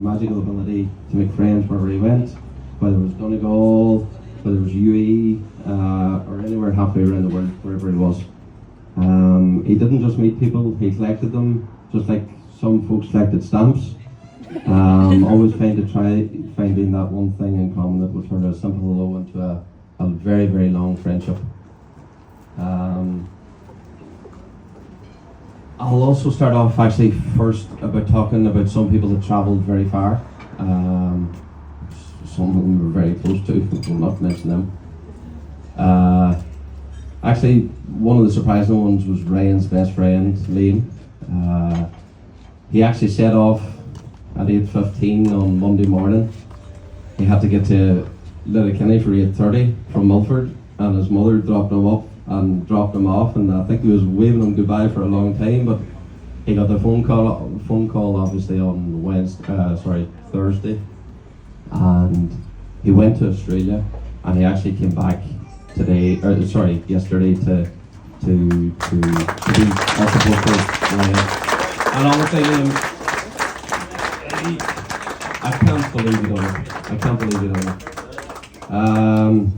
magical ability to make friends wherever he went, whether it was Donegal, whether it was UE, or anywhere halfway around the world, wherever he was. He didn't just meet people, he collected them, just like some folks collected stamps. Always finding that one thing in common that would turn a simple hello into a very, very long friendship. I'll also start off actually first about talking about some people that travelled very far. Some of them were very close to, we'll not mention them. Actually, one of the surprising ones was Ryan's best friend, Liam. He actually set off at 8:15 on Monday morning. He had to get to Letterkenny for 8:30 from Milford, and his mother dropped him up and dropped him off, and I think he was waving him goodbye for a long time, but he got the phone call obviously on Thursday, and he went to Australia, and he actually came back yesterday to be at the book. And honestly, I can't believe it on it.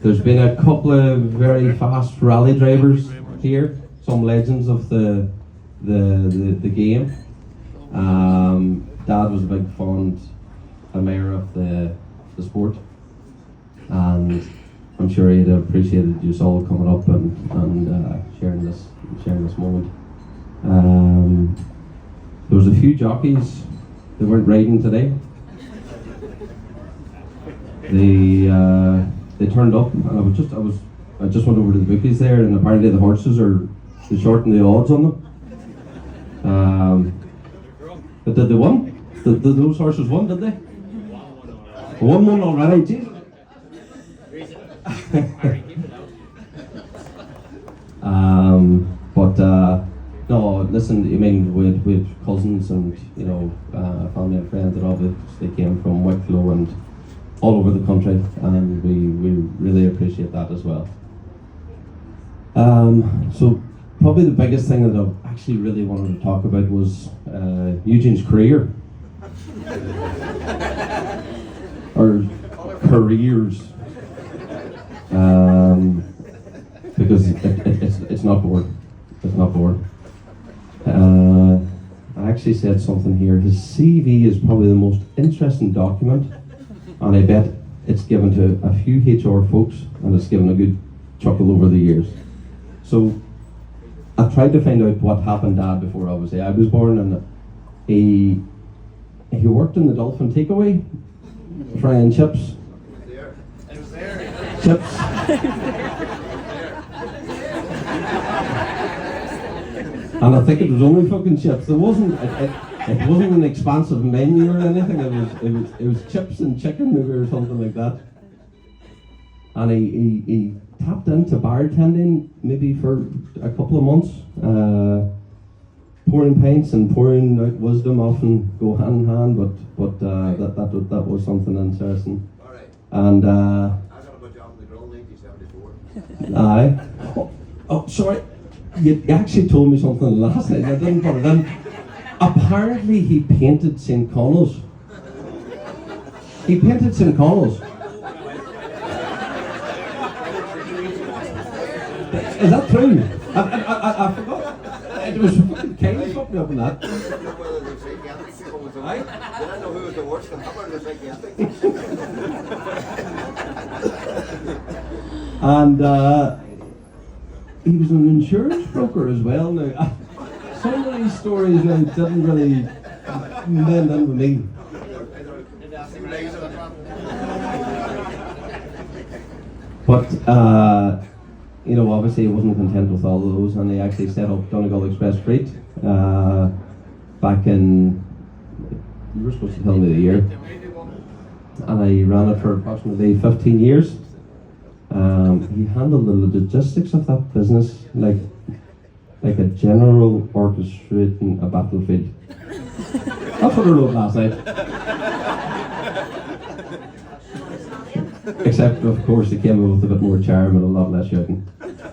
There's been a couple of very fast rally drivers here, some legends of the game. Dad was a big fond admirer of the sport, and I'm sure he'd have appreciated you all coming up and sharing this moment. There was a few jockeys that weren't riding today. They turned up, and I just went over to the bookies there, and apparently the horses are shorting the odds on them. But did they won? Those horses won, did they? One already, Jesus. No, listen, I mean, with cousins and, family and friends that obviously came from Wicklow and all over the country, and we really appreciate that as well. So probably the biggest thing that I actually really wanted to talk about was Eugene's career. Or careers. Because it's not boring. It's not boring. I actually said something here. His CV is probably the most interesting document, and I bet it's given to a few HR folks, and it's given a good chuckle over the years. So I tried to find out what happened Dad before obviously I was born, and he worked in the Dolphin Takeaway, frying chips. It was there. Chips. And I think it was only fucking chips. It wasn't an expansive menu or anything. It was chips and chicken maybe or something like that. And he tapped into bartending maybe for a couple of months. Pouring pints and pouring out wisdom often go hand in hand, but that was something interesting. All right. And I got a good job in the grill in 1974. aye. Oh, sorry. You actually told me something last night. I didn't put it in. Apparently, he painted St. Connell's. He painted St. Connell's. Is that true? I forgot. It was fucking kind of fucked me up in that. Whether the psychiatric people was Aye. Did I know who was the worst and Hitler the psychiatric? And he was an insurance broker as well. Now, some of these stories didn't really mend in with me. But obviously he wasn't content with all of those, and he actually set up Donegal Express Freight back in, you were supposed to tell me the year, and I ran it for approximately 15 years. He handled the logistics of that business like a general orchestrating a battlefield. That's what I wrote last night. Except, of course, it came with a bit more charm and a lot less shouting.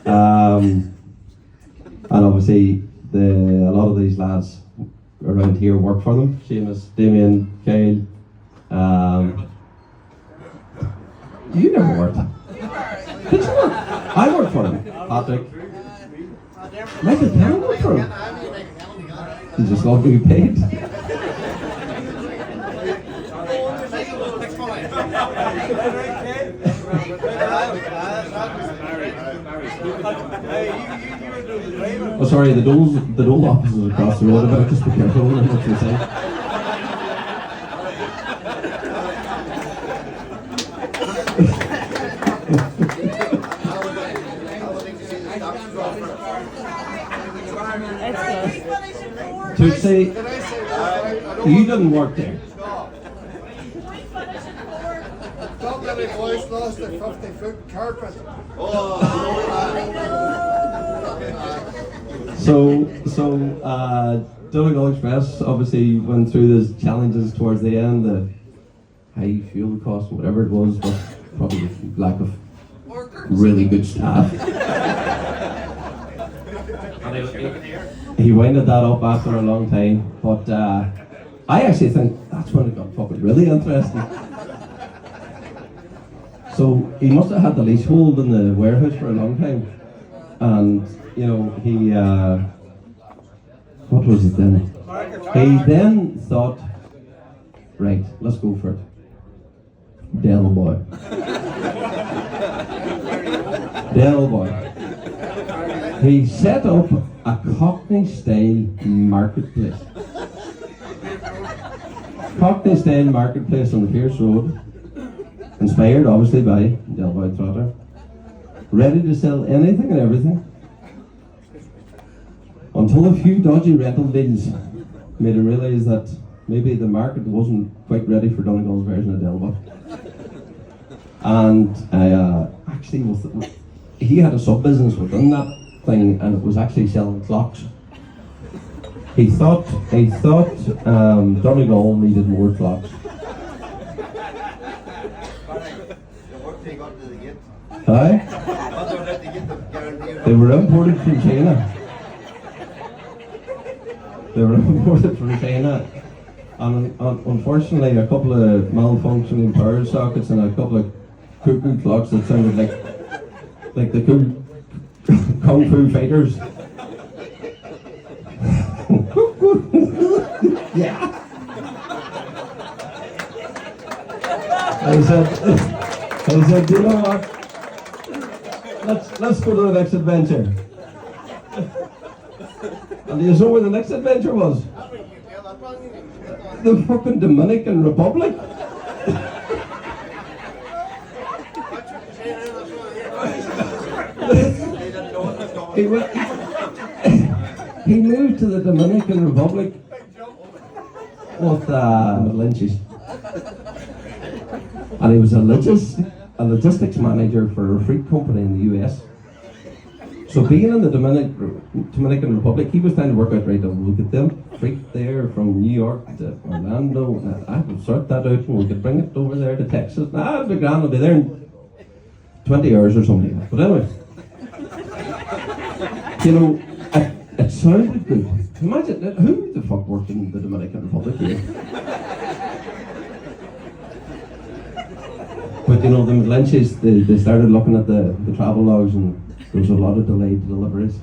And obviously, a lot of these lads around here work for them. Seamus, Damien, Kyle. You never worked. Did you work? I worked for them. Patrick. Michael Penn worked for them. You just love to be paid. Oh, sorry, the Dole office is across the road. I better just be careful with what you're saying. To say, you didn't work there. Don't let me boys lost a 50-foot carpet. So Donegal Express obviously went through those challenges towards the end, the high fuel costs, whatever it was, but probably the lack of really good staff. He winded that up after a long time, but I actually think that's when it got fucking really interesting. So he must have had the leasehold in the warehouse for a long time, and you know he what was it then? He then thought, right, let's go for it. Del boy. Del boy. He set up a Cockney-style marketplace. Cockney-style marketplace on the Pierce Road, inspired obviously by Del Boy Trotter, ready to sell anything and everything, until a few dodgy rental deals made him realise that maybe the market wasn't quite ready for Donegal's version of Del Boy. And actually, he had a sub-business within that thing, and it was actually selling clocks. He thought Donegal needed more clocks. Aye? They were imported from China. And unfortunately, a couple of malfunctioning power sockets and a couple of cuckoo clocks that sounded like the Kung Fu fighters. Yeah. I said, do you know what? Let's go to the next adventure. And do you know where the next adventure was? The fucking Dominican Republic. He moved to the Dominican Republic with Lynch's, and he was a logistics manager for a freight company in the US. So being in the Dominican Republic, he was trying to work out, right, we'll get them freight there from New York to Orlando, and I could sort that out and we could bring it over there to Texas. It'll be grand, I'll be there in 20 hours or something. But anyway, you know, it sounded good. Imagine, who the fuck worked in the Dominican Republic here? But you know, the Lynches, they started looking at the travel logs, and there was a lot of delayed deliveries.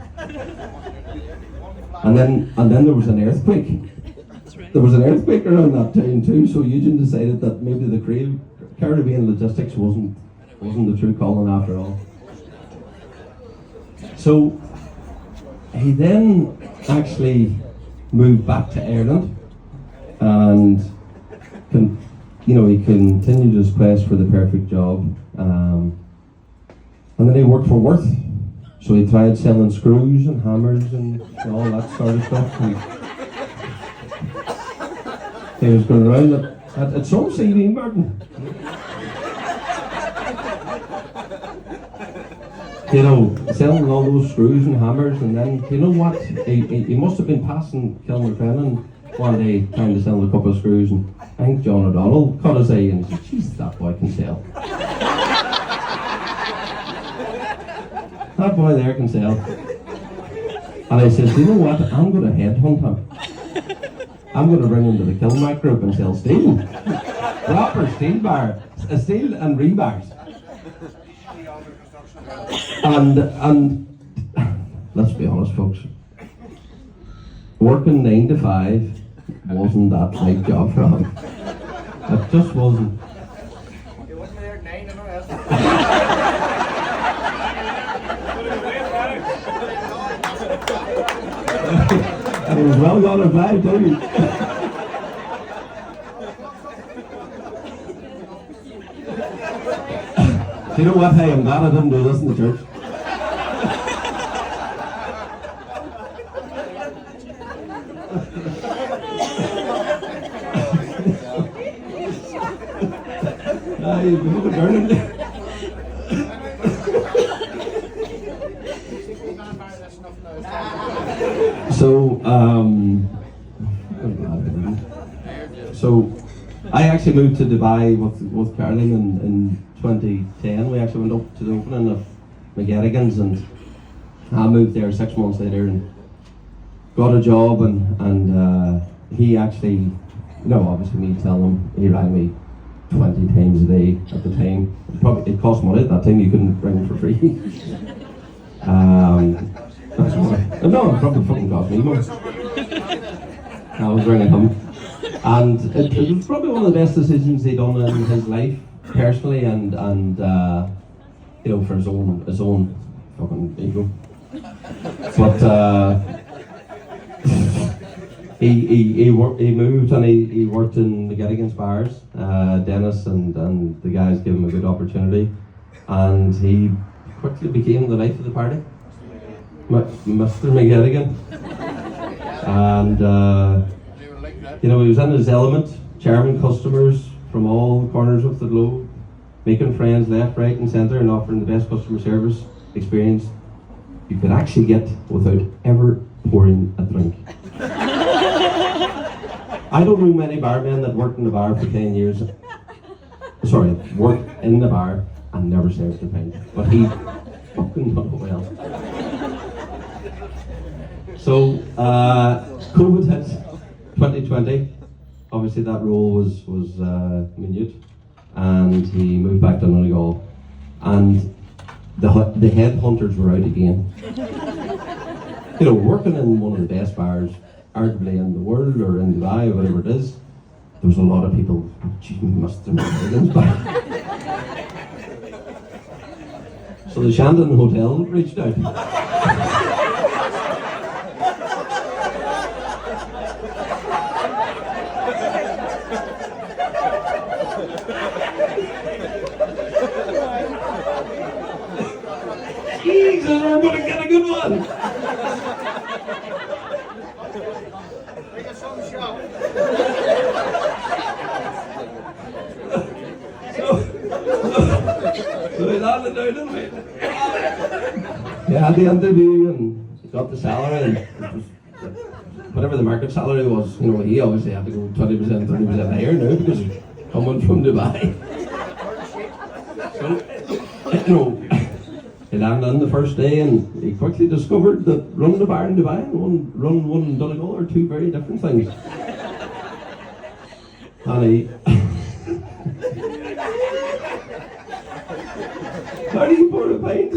And then there was an earthquake. There was an earthquake around that time too, so Eugene decided that maybe the Caribbean logistics wasn't the true calling after all. So he then actually moved back to Ireland, and he continued his quest for the perfect job. And then he worked for Worth. So he tried selling screws and hammers and all that sort of stuff. And he was going around at some CD, Martin. You know, selling all those screws and hammers, and then, you know what? He must have been passing Kilmacrennan one day trying to sell a couple of screws, and I think John O'Donnell caught his eye and he said, "Jeez, that boy can sell. That boy there can sell." And I said, "You know what? I'm going to headhunt him." I'm going to bring him to the Kilmarnock group and sell steel. Proper steel bar, steel and rebars. And let's be honest, folks. Working 9 to 5 wasn't that right job for him. It just wasn't. You wasn't there at 9 and all that. And it was well gone at 5 too. Do you know what? Hey, I'm glad I didn't do this in the church. You've been overturning it. So I actually moved to Dubai with Caroline in 2010. We actually went up to the opening of McGettigan's, and I moved there 6 months later and got a job, and he actually, obviously me telling him, he rang me 20 times a day at the time. It cost money at that time, you couldn't ring for free. No, it probably fucking cost me more. I was ringing him. And it was probably one of the best decisions he'd done in his life, personally, and for his own fucking ego. But he moved and he worked in McGettigan's bars. Dennis and the guys gave him a good opportunity, and he quickly became the life of the party, Mr. McGettigan. And he was in his element, charming customers from all corners of the globe, making friends left, right, and centre, and offering the best customer service experience you could actually get without ever pouring a drink. I don't know many barmen that worked in the bar for 10 years. Sorry, worked in the bar and never served a pint. But he fucking done it well. So, COVID hit 2020. Obviously that role was minute, and he moved back to Donegal, and the headhunters were out again. Working in one of the best bars, arguably in the world or in Dubai or whatever it is, there was a lot of people, gee, Mr. McGettigan's bar. So the Shandon Hotel reached out. Jesus, we're going to get a good one! Make it some shop. So he landed down, didn't we? He had the interview and he got the salary, and it was whatever the market salary was, he obviously had to go 20%, 30% higher now because he's coming from Dubai. So, he landed on the first day, and he quickly discovered that running a bar in Dubai and running one in Donegal are two very different things. And he... How do you pour a pint?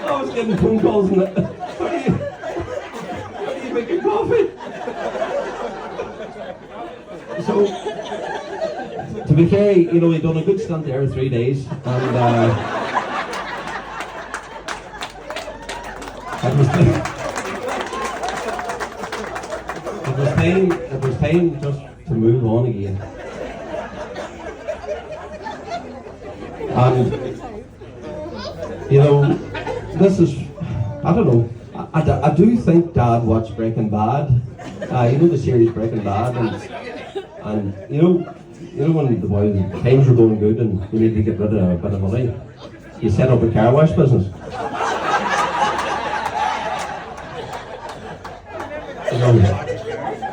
I was getting phone calls and that. How do you make a coffee? So, to be fair, he'd done a good stint there 3 days, and it was time just to move on again. And this is, I don't know, I do think Dad watched Breaking Bad, the series Breaking Bad, and when the boys, times were going good and you need to get rid of a bit of money, you set up a car wash business.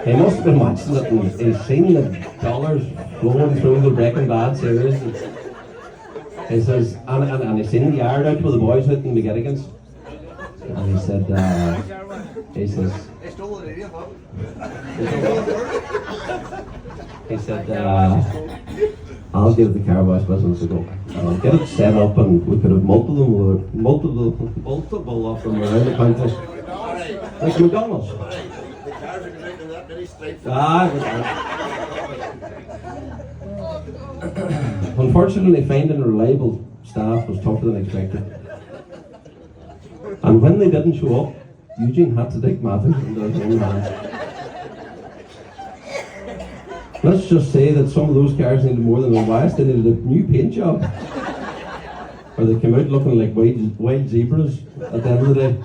He must have been watching it, and he's seen the dollars flowing through the Breaking Bad series. He says, and he's seen the yard out with the boys out in McGettigan's. And he said, They stole He said, I'll give the car wash business a go. I'll get it set up and we could have multiple of them around the country. Like McDonald's. The cars are going to that many straight. Unfortunately, finding reliable staff was tougher than expected. And when they didn't show up, Eugene had to take matters into his own hands. Let's just say that some of those cars needed more than a wash. They needed a new paint job. Or they came out looking like wild zebras at the end of the day.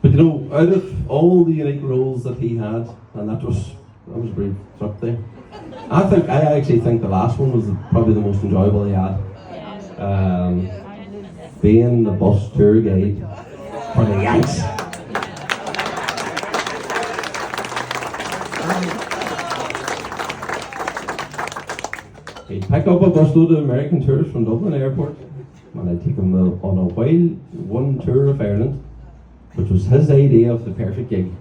But you know, out of all the unique roles that he had, and that was a brief trip there. I actually think the last one was probably the most enjoyable he had. Being the bus tour guide for the Yanks. He'd pick up a busload of American tourists from Dublin Airport and I'd take them on a one tour of Ireland, which was his idea of the perfect gig.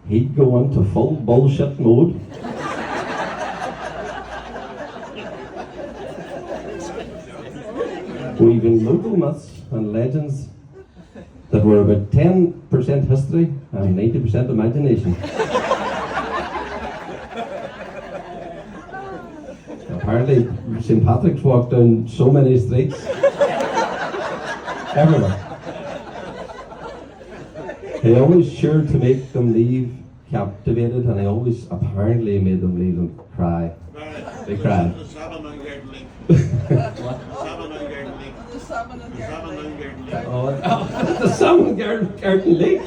He'd go into full bullshit mode. Weaving local myths and legends that were about 10% history and 90% imagination. Apparently, St. Patrick's walked down so many streets. Everywhere. He always sure to make them leave captivated, and he always apparently made them leave and cry. They cried. Oh, the salmon garden lake.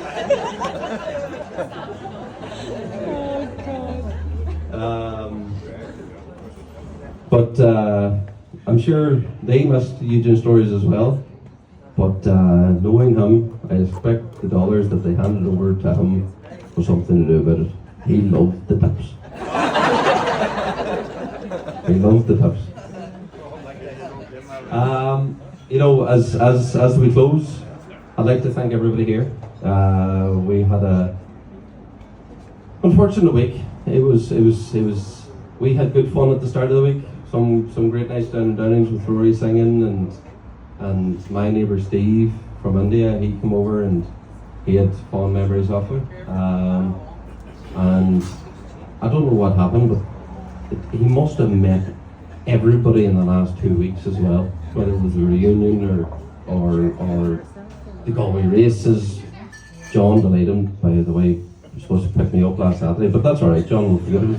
But I'm sure they missed Eugene's stories as well. But knowing him, I expect the dollars that they handed over to him was something to do about it. He loved the tips. He loved the tips. You know, as we close, I'd like to thank everybody here. We had a unfortunate week. We had good fun at the start of the week. Some great nights downings with Rory singing, and my neighbour Steve from India, he came over and he had fond memories of it. And I don't know what happened, but he must have met everybody in the last 2 weeks as well, whether it was the reunion or the Galway races. John delayed him, by the way. He was supposed to pick me up last Saturday, but that's alright, John will forgive him.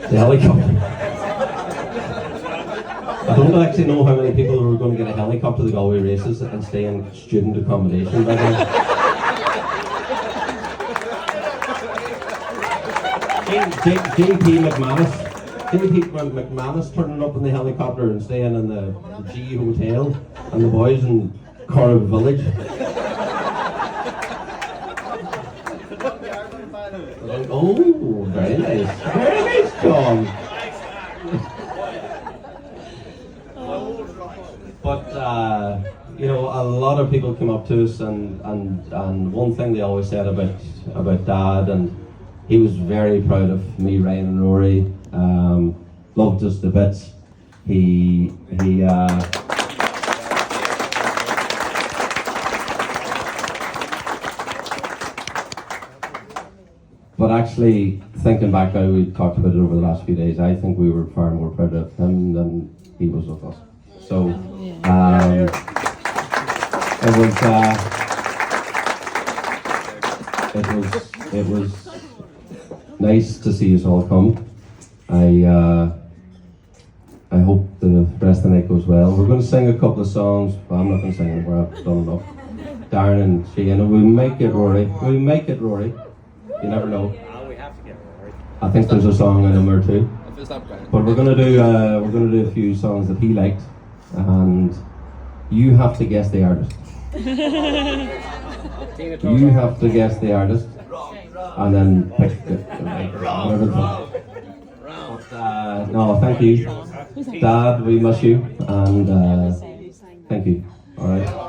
The helicopter. I don't actually know how many people were going to get a helicopter to the Galway races and stay in student accommodation by then. JP McManus turning up in the helicopter and staying in the G Hotel, and the boys in Corrib Village. Oh, very nice. Very nice, John. But you know, a lot of people come up to us, and one thing they always said about Dad, and he was very proud of me, Ryan, and Rory. Loved us to bits. But actually, thinking back now, we talked about it over the last few days, I think we were far more proud of him than he was of us. So, it was nice to see us all come. I hope the rest of the night goes well. We're going to sing a couple of songs, but I'm not going to sing them, we've done enough. Darren and Shane, we make it, Rory. We make it, Rory. You never know. We have to get Rory. I think there's a song in him or two. But we're going to do a few songs that he liked, and you have to guess the artist. You have to guess the artist, and then pick whatever. But no, thank you, Dad. We miss you, and thank you. All right.